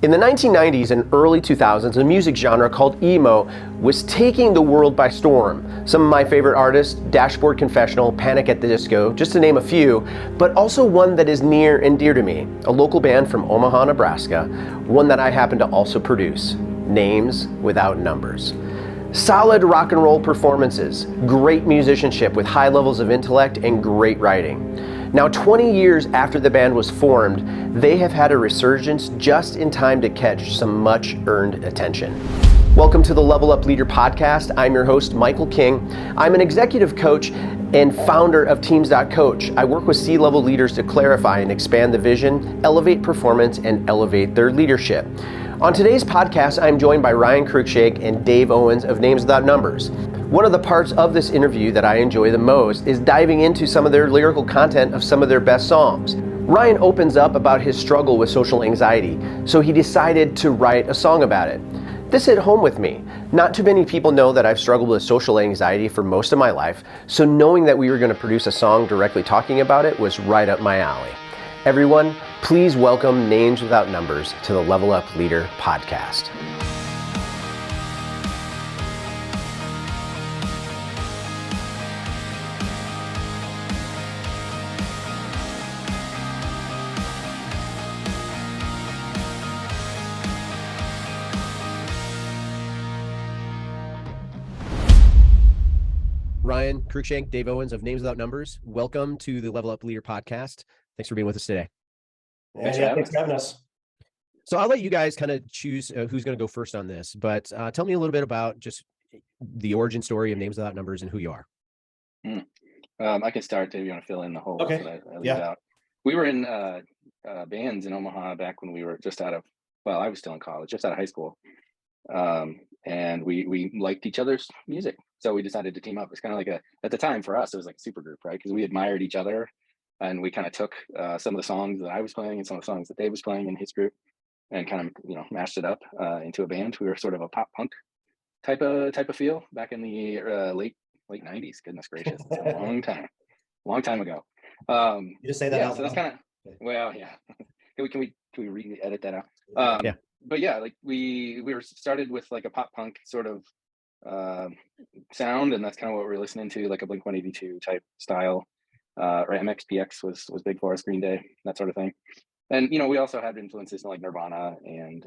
In the 1990s and early 2000s, a music genre called emo was taking the world by storm. Some of my favorite artists, Dashboard, Confessional, Panic at the Disco, just to name a few, but also one that is near and dear to me, a local band from Omaha, Nebraska, one that I happen to also produce, Names Without Numbers. Solid rock and roll performances, great musicianship with high levels of intellect, and great writing. Now, 20 years after the band was formed, they have had a resurgence just in time to catch some much-earned attention. Welcome to the Level Up Leader podcast. I'm your host, Michael King. I'm an executive coach and founder of Teams.Coach. I work with C-level leaders to clarify and expand the vision, elevate performance, and elevate their leadership. On today's podcast, I'm joined by Ryan Cruikshank and Dave Owens of Names Without Numbers. One of the parts of this interview that I enjoy the most is diving into some of their lyrical content of some of their best songs. Ryan opens up about his struggle with social anxiety, so he decided to write a song about it. This hit home with me. Not too many people know that I've struggled with social anxiety for most of my life, so knowing that we were going to produce a song directly talking about it was right up my alley. Everyone, please welcome Names Without Numbers to the Level Up Leader podcast. Ryan Cruikshank, Dave Owens of Names Without Numbers. Welcome to the Level Up Leader podcast. Thanks for being with us today. Thanks for having us. So I'll let you guys kind of choose who's going to go first on this, but tell me a little bit about just the origin story of Names Without Numbers and who you are. I can start, Dave. You want to fill in the holes Okay. that I leave out? We were in bands in Omaha back when we were just out of, well, I was still in college, just out of high school. And we liked each other's music. So we decided to team up. It's kind of like at the time for us, it was like a super group, right? Because we admired each other and we kind of took some of the songs that I was playing and some of the songs that Dave was playing in his group and kind of, mashed it up into a band. We were sort of a pop punk type of feel back in the late 90s. Goodness gracious. It's a long time ago. You just say that out so that's loud. kind of, well, yeah. Can we re-edit that out? Yeah. But yeah, like we were started with like a pop punk sort of sound, and that's kind of what we're listening to, like a Blink-182 type style. Right, MXPX was big for us, Green Day, that sort of thing. And we also had influences in like Nirvana and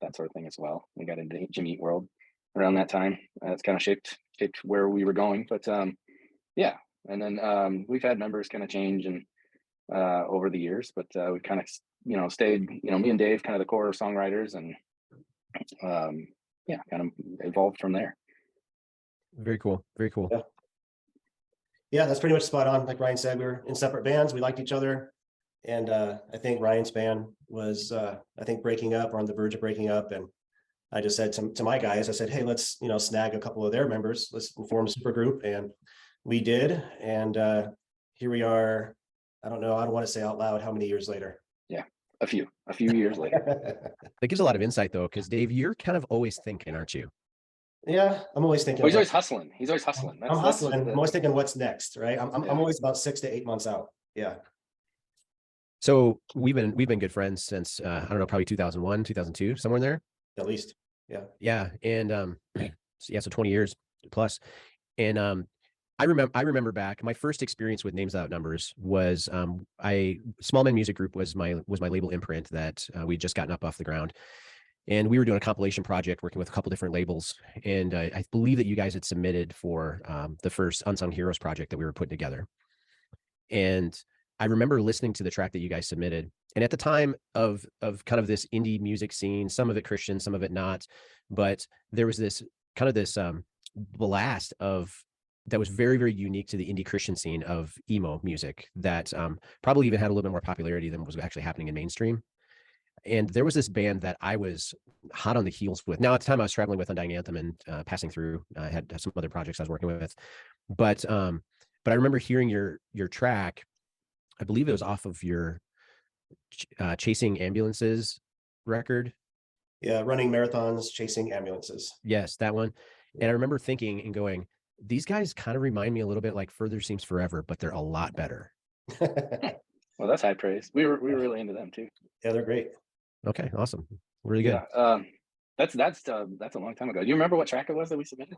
that sort of thing as well. We got into Jimmy Eat World around that time. It's kind of shaped where we were going. But yeah, and then we've had members kind of change and over the years, but we kind of stayed, me and Dave, kind of the core songwriters, and kind of evolved from there. Very cool. Very cool. Yeah, that's pretty much spot on. Like Ryan said, we were in separate bands. We liked each other. And I think Ryan's band was, breaking up or on the verge of breaking up. And I just said to my guys, I said, hey, let's, snag a couple of their members. Let's form a super group. And we did. And here we are. I don't want to say out loud how many years later. Yeah, a few years later. That gives a lot of insight though, because Dave, you're kind of always thinking, aren't you? Yeah, I'm always thinking. He's always hustling. I'm hustling. I'm always thinking what's next, right? I'm always about 6 to 8 months out. Yeah. So we've been good friends since probably 2001, 2002, somewhere in there. At least. Yeah. Yeah. And so 20 years plus. And I remember back, my first experience with Names Without Numbers was Small Men Music Group was my label imprint that we'd just gotten up off the ground. And we were doing a compilation project working with a couple different labels. And I believe that you guys had submitted for the first Unsung Heroes project that we were putting together. And I remember listening to the track that you guys submitted. And at the time of kind of this indie music scene, some of it Christian, some of it not, but there was this kind of this blast that was very, very unique to the indie Christian scene of emo music that probably even had a little bit more popularity than was actually happening in mainstream. And there was this band that I was hot on the heels with. Now, at the time I was traveling with Undying Anthem and passing through, I had some other projects I was working with, but I remember hearing your track. I believe it was off of your Chasing Ambulances record. Yeah, Running Marathons, Chasing Ambulances. Yes, that one. And I remember thinking and going, these guys kind of remind me a little bit like Further Seems Forever, but they're a lot better. Well, that's high praise. We were really into them too. Yeah, they're great. Okay, awesome. Really good. Yeah. That's a long time ago. Do you remember what track it was that we submitted?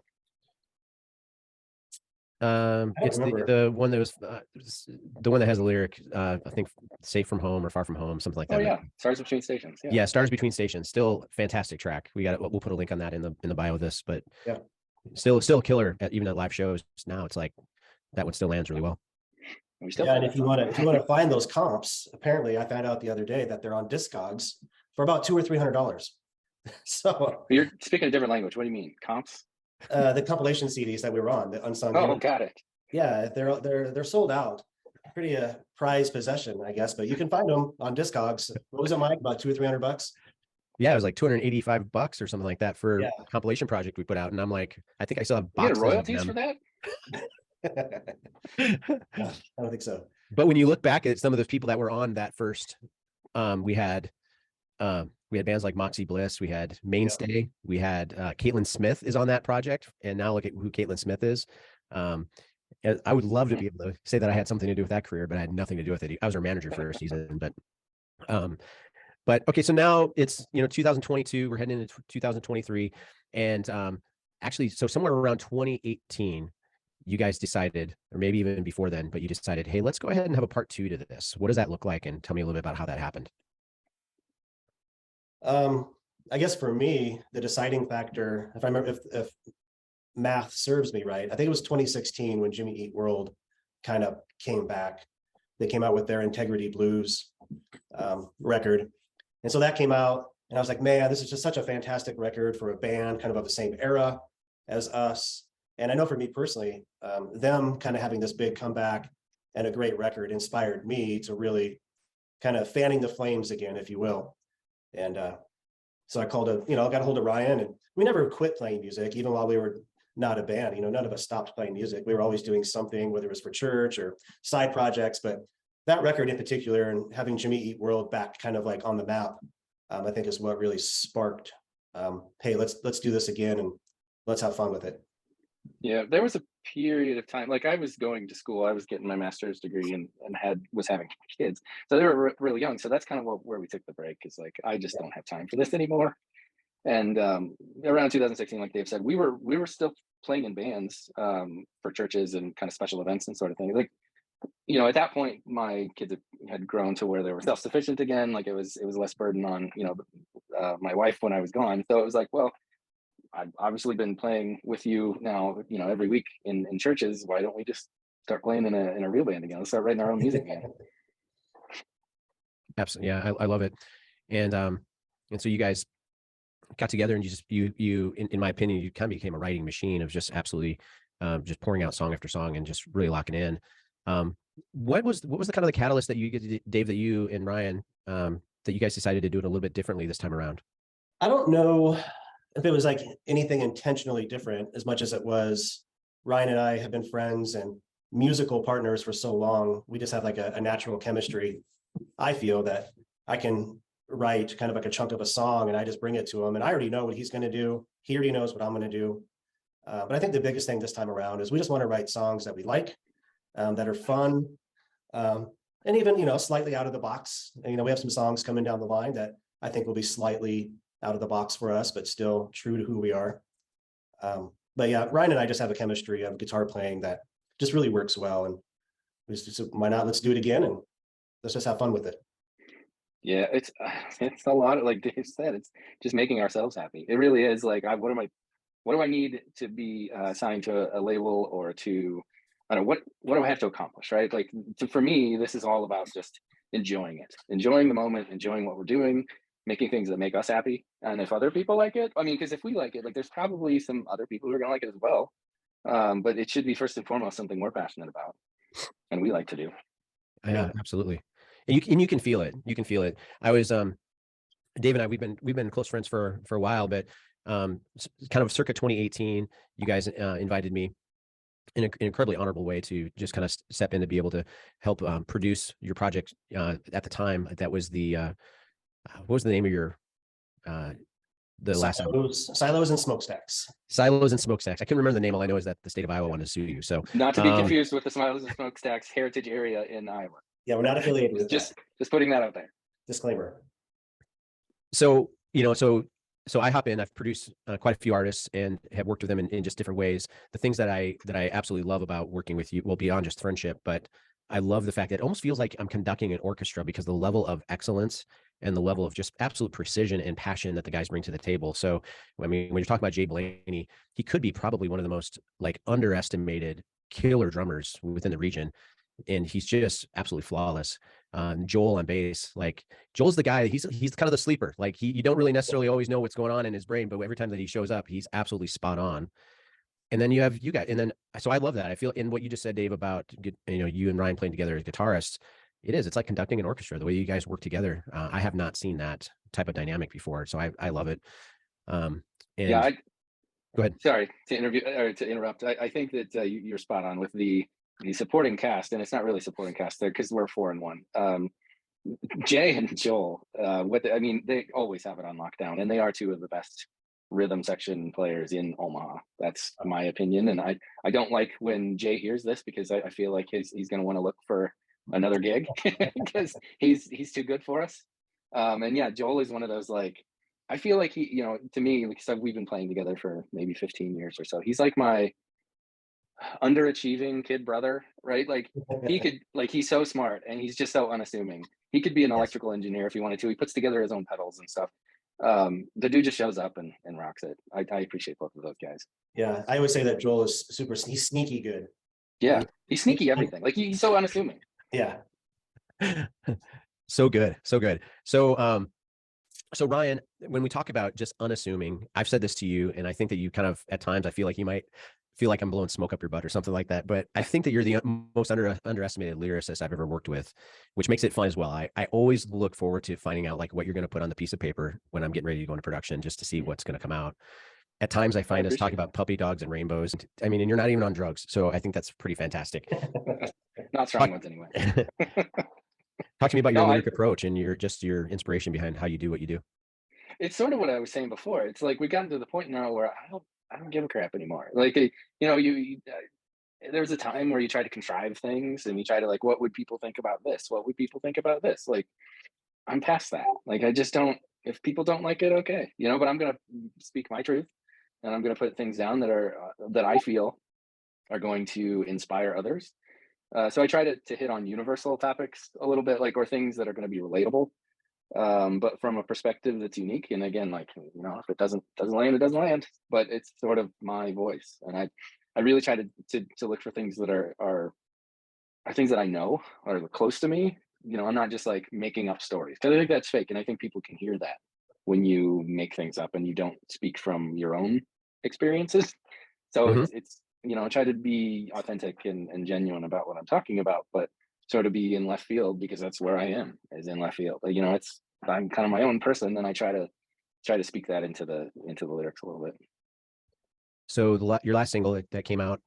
It's the one that was the one that has the lyric, I think Safe from Home or Far from Home, something like that. Oh yeah, Stars Between Stations. Yeah, Stars Between Stations. Still fantastic track. We'll put a link on that in the bio of this, but yeah, still a killer even at live shows. Now it's like that one still lands really well. And if you want to find those comps, apparently I found out the other day that they're on Discogs for about $200 or $300. So you're speaking a different language. What do you mean, comps? The compilation CDs that we were on, the unsung. Oh, got it. Yeah, they're sold out. Pretty prized possession, I guess. But you can find them on Discogs. What was it, Mike? About $200 or $300? Yeah, it was like $285 or something like that for a compilation project we put out. And I'm like, I think I still have boxes. You get royalties for that? I don't think so. But when you look back at some of those people that were on that first, we had bands like Moxie Bliss, we had Mainstay, we had Caitlin Smith is on that project, and now look at who Caitlin Smith is. I would love to be able to say that I had something to do with that career, but I had nothing to do with it. I was her manager for a season, but okay, so now it's 2022, we're heading into 2023, and actually, so somewhere around 2018. You guys decided, or maybe even before then, but you decided, hey, let's go ahead and have a part 2 to this. What does that look like? And tell me a little bit about how that happened. I guess for me, the deciding factor, if I remember, if math serves me right, I think it was 2016 when Jimmy Eat World kind of came back. They came out with their Integrity Blues record. And so that came out, and I was like, man, this is just such a fantastic record for a band kind of the same era as us. And I know for me personally, them kind of having this big comeback and a great record inspired me to really kind of fanning the flames again, if you will. And so I got a hold of Ryan, and we never quit playing music, even while we were not a band. None of us stopped playing music. We were always doing something, whether it was for church or side projects. But that record in particular, and having Jimmy Eat World back kind of like on the map, I think is what really sparked, hey, let's do this again and let's have fun with it. Yeah, there was a period of time, like I was going to school, I was getting my master's degree and was having kids. So they were really young. So that's kind of where we took the break, is like, I just don't have time for this anymore. And around 2016, like Dave said, we were still playing in bands for churches and kind of special events and sort of thing. Like, at that point, my kids had grown to where they were self-sufficient again. Like it was less burden on, my wife when I was gone. So it was like, well, I've obviously been playing with you now, every week in churches. Why don't we just start playing in a real band again? Let's start writing our own music again. Absolutely. Yeah, I love it. And so you guys got together, and you in my opinion, you kind of became a writing machine of just absolutely just pouring out song after song and just really locking in. What was the kind of the catalyst that you, Dave, that you and Ryan, that you guys decided to do it a little bit differently this time around? I don't know if it was like anything intentionally different, as much as it was Ryan and I have been friends and musical partners for so long. We just have like a natural chemistry. I feel that I can write kind of like a chunk of a song and I just bring it to him, and I already know what he's going to do. He already knows what I'm going to do. But I think the biggest thing this time around is we just want to write songs that we like, that are fun, and even, slightly out of the box. And, we have some songs coming down the line that I think will be slightly out of the box for us, but still true to who we are. But yeah, Ryan and I just have a chemistry of guitar playing that just really works well. And why not? Let's do it again, and let's just have fun with it. Yeah, it's a lot of, like Dave said, it's just making ourselves happy. It really is. Like, what do I need to be signed to a label, or to, I don't know, what do I have to accomplish, right? Like, for me, this is all about just enjoying it, enjoying the moment, enjoying what we're doing, making things that make us happy. And if other people like it, because if we like it, like, there's probably some other people who are gonna like it as well. But it should be first and foremost something we're passionate about and we like to do. Yeah, absolutely. And you can feel it. You can feel it. I was Dave and I, we've been close friends for a while, but kind of circa 2018, you guys invited me in an incredibly honorable way to just kind of step in to be able to help produce your project. At the time, that was the what was the name of your last album? Silos and Smokestacks. Silos and Smokestacks. I couldn't remember the name. All I know is that the state of Iowa wanted to sue you. So not to be confused with the Silos and Smokestacks heritage area in Iowa. Yeah, we're not affiliated with just putting that out there. Disclaimer. So, so I hop in, I've produced quite a few artists and have worked with them in just different ways. The things that I absolutely love about working with you, well, beyond just friendship, but I love the fact that it almost feels like I'm conducting an orchestra because the level of excellence and the level of just absolute precision and passion that the guys bring to the table. So, I mean, when you're talking about Jay Blaney, he could be probably one of the most like underestimated killer drummers within the region, and he's just absolutely flawless. Joel on bass, like Joel's the guy. He's kind of the sleeper. Like you don't really necessarily always know what's going on in his brain, but every time that he shows up, he's absolutely spot on. And then you have you guys, and then so I love that. I feel in what you just said, Dave, about you and Ryan playing together as guitarists. It's like conducting an orchestra. The way you guys work together, I have not seen that type of dynamic before, so I love it. Yeah, And go ahead. sorry to interrupt. I think that you're spot on with the supporting cast, and it's not really supporting cast there because we're 4-1. Jay and Joel, I mean, they always have it on lockdown, and they are two of the best rhythm section players in Omaha. That's my opinion, and I don't like when Jay hears this because I feel like he's going to want to look for another gig because he's too good for us. And yeah, Joel is one of those, like, I feel like he, to me, because we've been playing together for maybe 15 years or so. He's like my underachieving kid brother, right? Like he's so smart and he's just so unassuming. He could be an electrical engineer if he wanted to. He puts together his own pedals and stuff. The dude just shows up and rocks it. I appreciate both of those guys. Yeah, I always say that Joel is he's sneaky good. Yeah, he's sneaky everything. Like he's so unassuming. Yeah. So good. So Ryan, when we talk about just unassuming, I've said this to you, and I think that you kind of, at times, I feel like you might feel like I'm blowing smoke up your butt or something like that. But I think that you're the most underestimated lyricist I've ever worked with, which makes it fun as well. I always look forward to finding out like what you're going to put on the piece of paper when I'm getting ready to go into production, just to see what's going to come out. At times I find us talking about puppy dogs and rainbows. I mean, and you're not even on drugs. So I think that's pretty fantastic. Not strong ones anyway. Talk to me about your lyric approach and your inspiration behind how you do what you do. It's sort of what I was saying before. It's like we've gotten to the point now where I don't give a crap anymore. Like, there's a time where you try to contrive things and you try to like, what would people think about this? What would people think about this? Like, I'm past that. Like, I just don't, if people don't like it, okay. But I'm going to speak my truth and I'm going to put things down that I feel are going to inspire others. So I try to hit on universal topics a little bit, like, or things that are going to be relatable, but from a perspective that's unique. And again, like, if it doesn't land, it doesn't land, but it's sort of my voice. And I really try to look for things that are things that I know are close to me. I'm not just like making up stories, because I think that's fake. And I think people can hear that when you make things up and you don't speak from your own experiences. So it's I try to be authentic and genuine about what I'm talking about, but sort of be in left field, because that's where I am, is in left field. Like, I'm kind of my own person, and I try to speak that into the lyrics a little bit. So your last single that came out,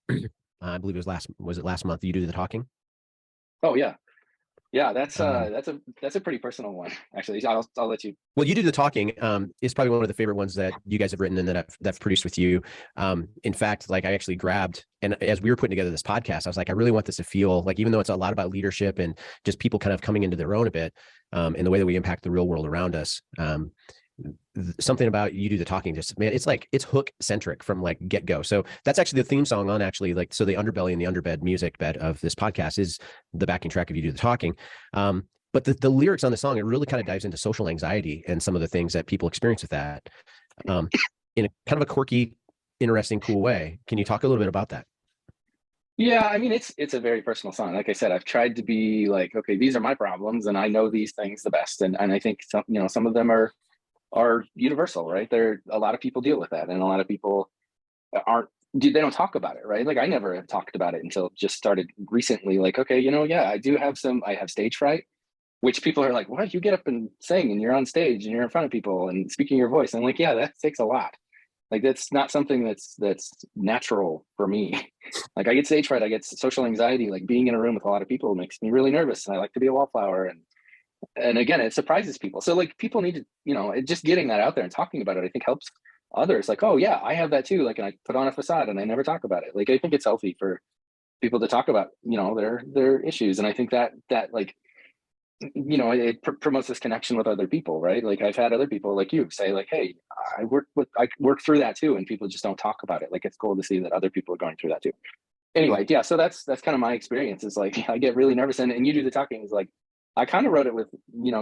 I believe it was last month? You Do the Talking? Oh yeah. Yeah, that's a pretty personal one, actually. I'll let you. Well, You Do the Talking is probably one of the favorite ones that you guys have written and that I've produced with you. In fact, like I actually grabbed, and as we were putting together this podcast, I was like, I really want this to feel like, even though it's a lot about leadership and just people kind of coming into their own a bit, in the way that we impact the real world around us. Something about You Do the Talking, just, man, it's hook centric from like get go. So that's actually the theme song on so the underbelly and the underbed music bed of this podcast is the backing track of You Do the Talking. But the lyrics on the song, it really kind of dives into social anxiety and some of the things that people experience with that, in a kind of a quirky, interesting, cool way. Can you talk a little bit about that? Yeah, I mean, it's a very personal song. Like I said, I've tried to be like, okay, these are my problems and I know these things the best. And I think some of them are universal, right? A lot of people deal with that, and a lot of people they don't talk about it, right? Like, I never have talked about it until just started recently. Like, okay, yeah, I have stage fright, which people are like, what? You get up and sing and you're on stage and you're in front of people and speaking your voice. And I'm like, yeah, that takes a lot. Like, that's not something that's natural for me. Like, I get stage fright, I get social anxiety. Like, being in a room with a lot of people makes me really nervous, and I like to be a wallflower. And again, it surprises people. So like, people need to, just getting that out there and talking about it, I think, helps others. Like, oh yeah, I have that too. Like, and I put on a facade and I never talk about it. Like, I think it's healthy for people to talk about, their issues. And I think that like it promotes this connection with other people, right? Like I've had other people like you say like, hey, I work through that too. And people just don't talk about it. Like it's cool to see that other people are going through that too. Anyway, yeah. So that's kind of my experience. Is like, I get really nervous and you do the talking. Is like, I kind of wrote it with,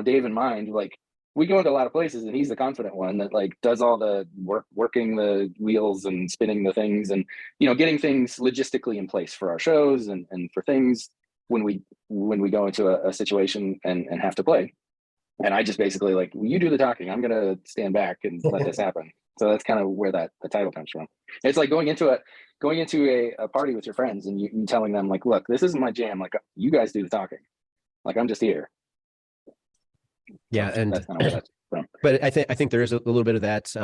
Dave in mind. Like we go into a lot of places and he's the confident one that like does all the working the wheels and spinning the things and, getting things logistically in place for our shows and for things when we go into a situation and have to play. And I just basically like, you do the talking, I'm going to stand back and let this happen. So that's kind of where the title comes from. It's like going into a party with your friends and you telling them like, look, this isn't my jam. Like you guys do the talking. Like I'm just here. Yeah. So and that's kind of where that's from. But I think there is a little bit of that.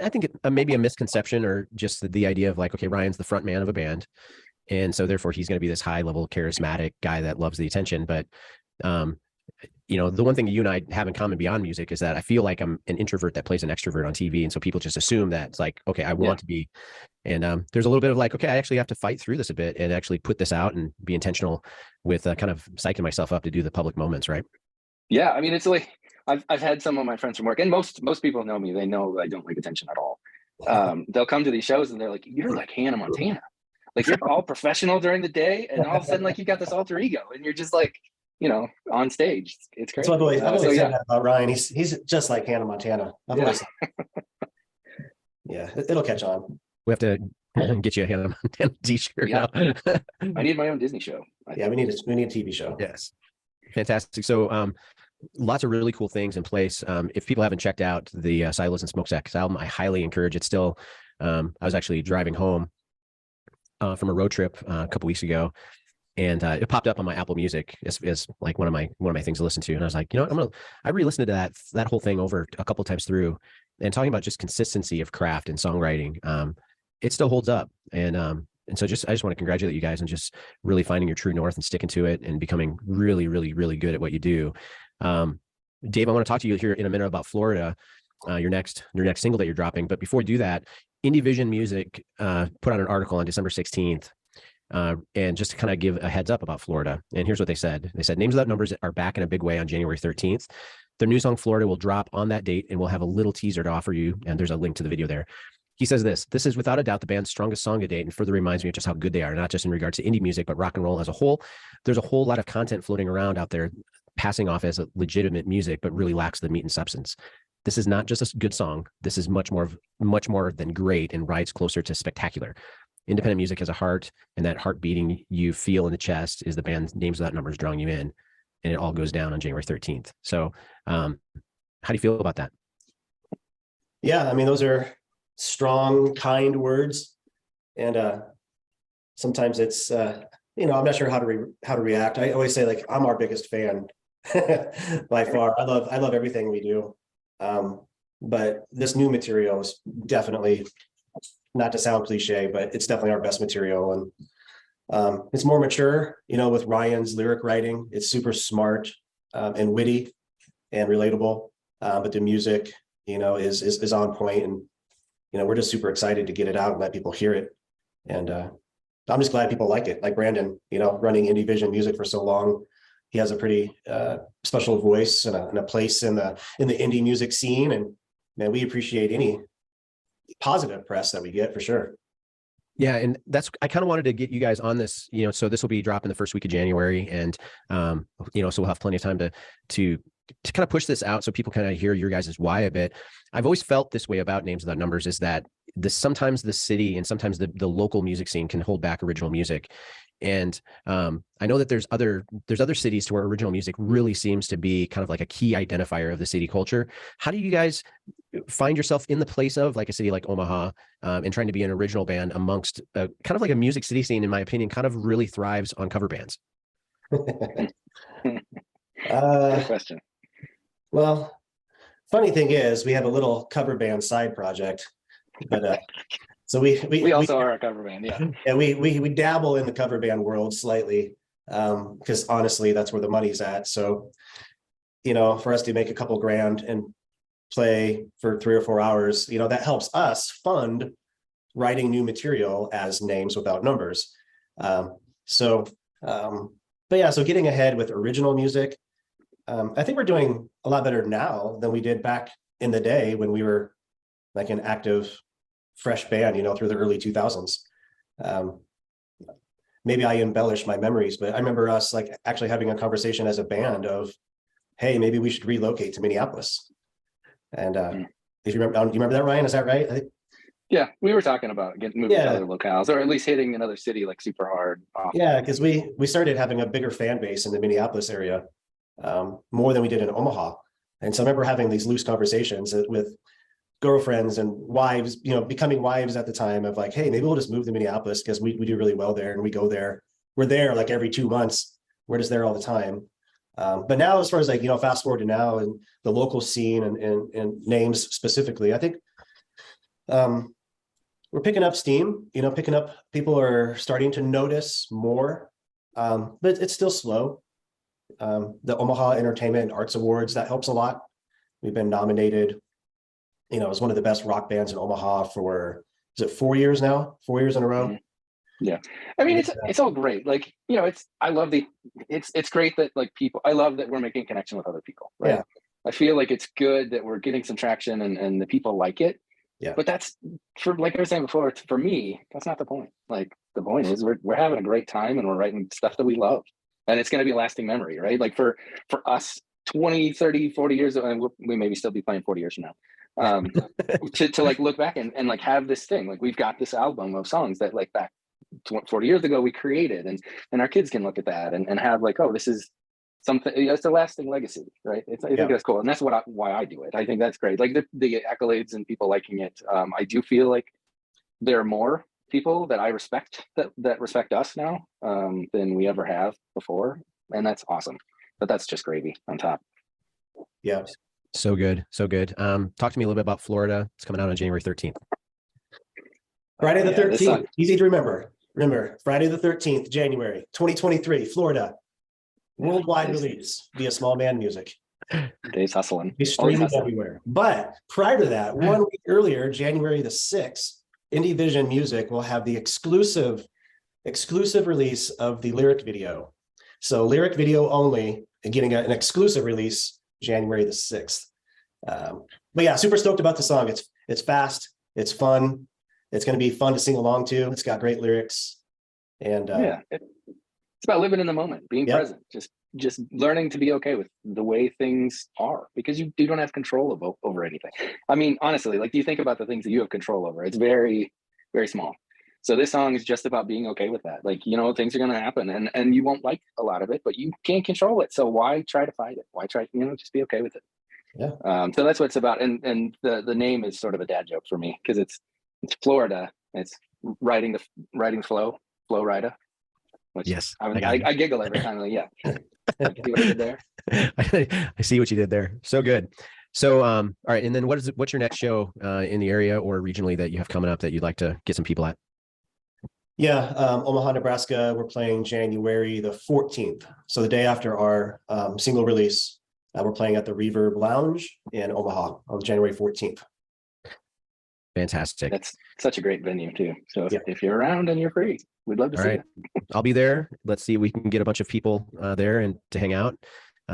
I think maybe a misconception or just the idea of like, okay, Ryan's the front man of a band. And so therefore he's going to be this high level charismatic guy that loves the attention. But, the one thing you and I have in common beyond music is that I feel like I'm an introvert that plays an extrovert on TV. And so people just assume that it's like, okay, I want to be, and there's a little bit of like, okay, I actually have to fight through this a bit and actually put this out and be intentional with kind of psyching myself up to do the public moments. Right. Yeah. I mean, it's like, I've had some of my friends from work and most people know me. They know I don't like attention at all. They'll come to these shows and they're like, you're like Hannah Montana. Like you're all professional during the day and all of a sudden like you got this alter ego and you're just like, on stage. It's crazy. I've always said that about Ryan. He's just like Hannah Montana. It'll catch on. We have to get you a Hannah Montana t-shirt. Yeah. I need my own Disney show. We need a TV show. Yes. Fantastic. So lots of really cool things in place. If people haven't checked out the Silos and Smokestacks album, I highly encourage it. Still, I was actually driving home from a road trip a couple weeks ago, and it popped up on my Apple Music as like one of my things to listen to. And I was like, I re-listened to that whole thing over a couple times through, and talking about just consistency of craft and songwriting. It still holds up, and so I just want to congratulate you guys on just really finding your true north and sticking to it and becoming really, really, really good at what you do. Dave, I want to talk to you here in a minute about Florida, your next single that you're dropping. But before we do that, Indie Vision Music put out an article on December 16th. And just to kind of give a heads up about Florida. And here's what they said. They said, Names Without Numbers are back in a big way on January 13th. Their new song, Florida, will drop on that date, and we'll have a little teaser to offer you. And there's a link to the video there. He says this is without a doubt the band's strongest song to date, and further reminds me of just how good they are, not just in regards to indie music, but rock and roll as a whole. There's a whole lot of content floating around out there, passing off as a legitimate music, but really lacks the meat and substance. This is not just a good song. This is much more than great and rides closer to spectacular. Independent music has a heart, and that heart beating you feel in the chest is the band's Names Without Numbers drawing you in, and it all goes down on January 13th. So how do you feel about that? Yeah, I mean, those are strong, kind words. And sometimes it's, I'm not sure how to react. I always say, like, I'm our biggest fan by far. I love everything we do. But this new material is definitely, not to sound cliche, but it's definitely our best material. And it's more mature, with Ryan's lyric writing. It's super smart and witty and relatable. But the music, is on point. And, we're just super excited to get it out and let people hear it. And I'm just glad people like it. Like Brandon, running Indie Vision Music for so long. He has a pretty special voice and a place in the indie music scene. And man, we appreciate any positive press that we get for sure. Yeah. And I kind of wanted to get you guys on this, so this will be dropping the first week of January. And, so we'll have plenty of time to kind of push this out so people kind of hear your guys' why a bit. I've always felt this way about Names Without Numbers, is that sometimes the city and sometimes the local music scene can hold back original music. And I know that there's other cities to where original music really seems to be kind of like a key identifier of the city culture. How do you guys find yourself in the place of like a city like Omaha and trying to be an original band amongst kind of like a music city scene, in my opinion, kind of really thrives on cover bands? Good question. Well, funny thing is, we have a little cover band side project, but so we also are a cover band, yeah. Yeah, we dabble in the cover band world slightly, because honestly, that's where the money's at. So, for us to make a couple grand and play for 3 or 4 hours, that helps us fund writing new material as Names Without Numbers. So getting ahead with original music, I think we're doing a lot better now than we did back in the day when we were like an active, fresh band, through the early 2000s. Maybe I embellish my memories, but I remember us like actually having a conversation as a band of, hey, maybe we should relocate to Minneapolis. And if you remember, do you remember that, Ryan? Is that right? Yeah, we were talking about moving to other locales, or at least hitting another city like super hard. Yeah, because we started having a bigger fan base in the Minneapolis area, more than we did in Omaha. And so I remember having these loose conversations with girlfriends and wives, becoming wives at the time of like, hey, maybe we'll just move to Minneapolis because we do really well there and we go there. We're there like every 2 months. We're just there all the time. But now, as far as like, fast forward to now and the local scene and names specifically, I think we're picking up steam, people are starting to notice more, but it's still slow. The Omaha Entertainment and Arts Awards, that helps a lot. We've been nominated, as one of the best rock bands in Omaha for, is it 4 years now? 4 years in a row? Yeah. I mean, it's all great. Like, I love it's great that like I love that we're making connection with other people, right? Yeah. I feel like it's good that we're getting some traction and the people like it. Yeah. But that's like I was saying before, for me, that's not the point. Like the point is we're having a great time and we're writing stuff that we love. And it's going to be a lasting memory, right? Like for us, 20, 30, 40 years, and we maybe still be playing 40 years from now, to like look back and like have this thing. Like we've got this album of songs that like back 40 years ago we created, and our kids can look at that and have like, oh, this is something, it's a lasting legacy, right? I think that's cool. And that's why I do it. I think that's great. Like the accolades and people liking it. I do feel like there are more people that I respect that respect us now than we ever have before. And that's awesome. But that's just gravy on top. Yeah. So good. So good. Talk to me a little bit about Florida. It's coming out on January 13th. Friday the 13th. Easy to remember. Remember, Friday the 13th, January 2023, Florida. Worldwide release via Small Man Music. Dave's hustling. He's streaming everywhere. But prior to that, 1 week earlier, January the 6th, Indie Vision Music will have the exclusive release of the lyric video. So lyric video only, and getting an exclusive release January the 6th. But yeah, super stoked about the song. It's fast, it's fun. It's going to be fun to sing along to. It's got great lyrics. And it's about living in the moment, being present, just learning to be okay with the way things are, because you don't have control over anything. I mean, honestly, like, do you think about the things that you have control over? It's very, very small. So this song is just about being okay with that. Like, things are going to happen and you won't like a lot of it, but you can't control it. So why try to fight it? Why try, just be okay with it. Yeah. So that's what it's about. And the name is sort of a dad joke for me because it's Florida. It's riding the flow rida. Which, yes, I giggle every time. Like, yeah. See what I did there? I see what you did there. So good. So, all right. And then what's your next show in the area or regionally that you have coming up that you'd like to get some people at? Yeah. Omaha, Nebraska, we're playing January the 14th. So the day after our single release, we're playing at the Reverb Lounge in Omaha on January 14th. Fantastic. That's such a great venue too. So if you're around and you're free, we'd love to see you. I'll be there. Let's see if we can get a bunch of people there and to hang out,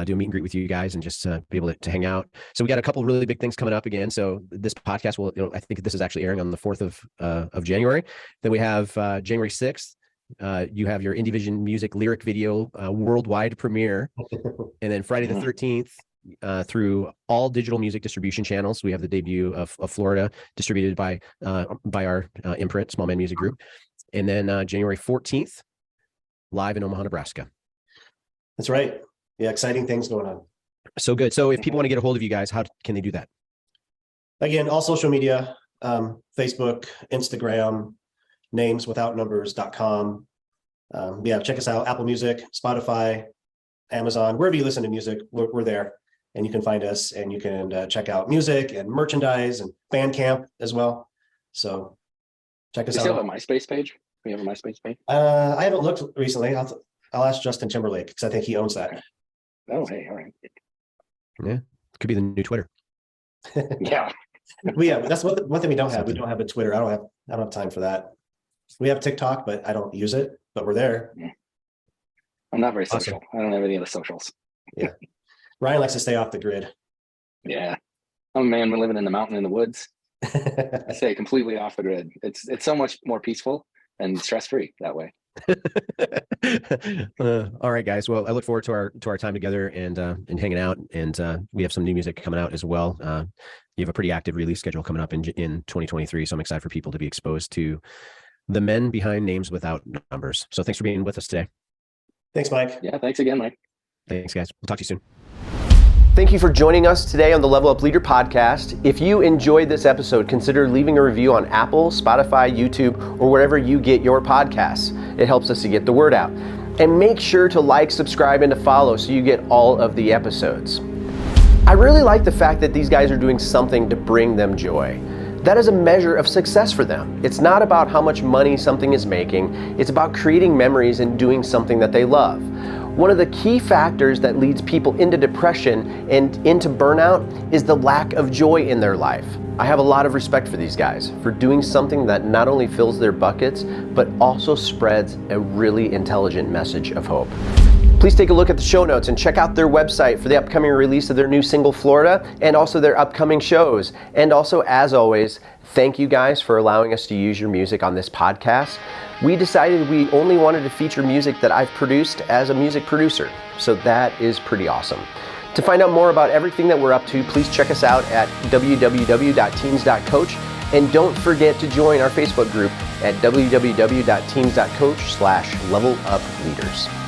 do a meet and greet with you guys and just be able to hang out. So we got a couple of really big things coming up again. So this podcast will, I think this is actually airing on the 4th of January. Then we have January 6th. You have your Indie Vision Music lyric video worldwide premiere. And then Friday the 13th, through all digital music distribution channels. We have the debut of Florida, distributed by our imprint, Small Man Music Group. And then January 14th, live in Omaha, Nebraska. That's right. Yeah, exciting things going on. So good. So if people want to get a hold of you guys, how can they do that? Again, all social media, Facebook, Instagram, nameswithoutnumbers.com. Check us out, Apple Music, Spotify, Amazon, wherever you listen to music, we're there. And you can find us and you can check out music and merchandise and Bandcamp as well. So check us out. Do you still have a MySpace page? We have a MySpace page? I haven't looked recently. I'll ask Justin Timberlake because I think he owns that. Oh, hey, all right. Yeah, could be the new Twitter. Yeah. That's one thing we don't have. We don't have a Twitter. I don't have time for that. We have TikTok, but I don't use it, but we're there. I'm not very social. Awesome. I don't have any of the socials. Yeah. Ryan likes to stay off the grid. Yeah. I'm a man, we're living in the mountain in the woods. I say completely off the grid. It's so much more peaceful and stress-free that way. All right, guys. Well, I look forward to our time together and hanging out. And we have some new music coming out as well. You have a pretty active release schedule coming up in 2023. So I'm excited for people to be exposed to the men behind names without numbers. So thanks for being with us today. Thanks, Mike. Yeah, thanks again, Mike. Thanks, guys. We'll talk to you soon. Thank you for joining us today on the Level Up Leader podcast. If you enjoyed this episode, consider leaving a review on Apple, Spotify, YouTube, or wherever you get your podcasts. It helps us to get the word out. And make sure to like, subscribe, and to follow so you get all of the episodes. I really like the fact that these guys are doing something to bring them joy. That is a measure of success for them. It's not about how much money something is making. It's about creating memories and doing something that they love. One of the key factors that leads people into depression and into burnout is the lack of joy in their life. I have a lot of respect for these guys for doing something that not only fills their buckets, but also spreads a really intelligent message of hope. Please take a look at the show notes and check out their website for the upcoming release of their new single, Florida, and also their upcoming shows. And also, as always, thank you guys for allowing us to use your music on this podcast. We decided we only wanted to feature music that I've produced as a music producer. So that is pretty awesome. To find out more about everything that we're up to, please check us out at www.Teams.Coach. And don't forget to join our Facebook group at www.Teams.Coach/levelupleaders.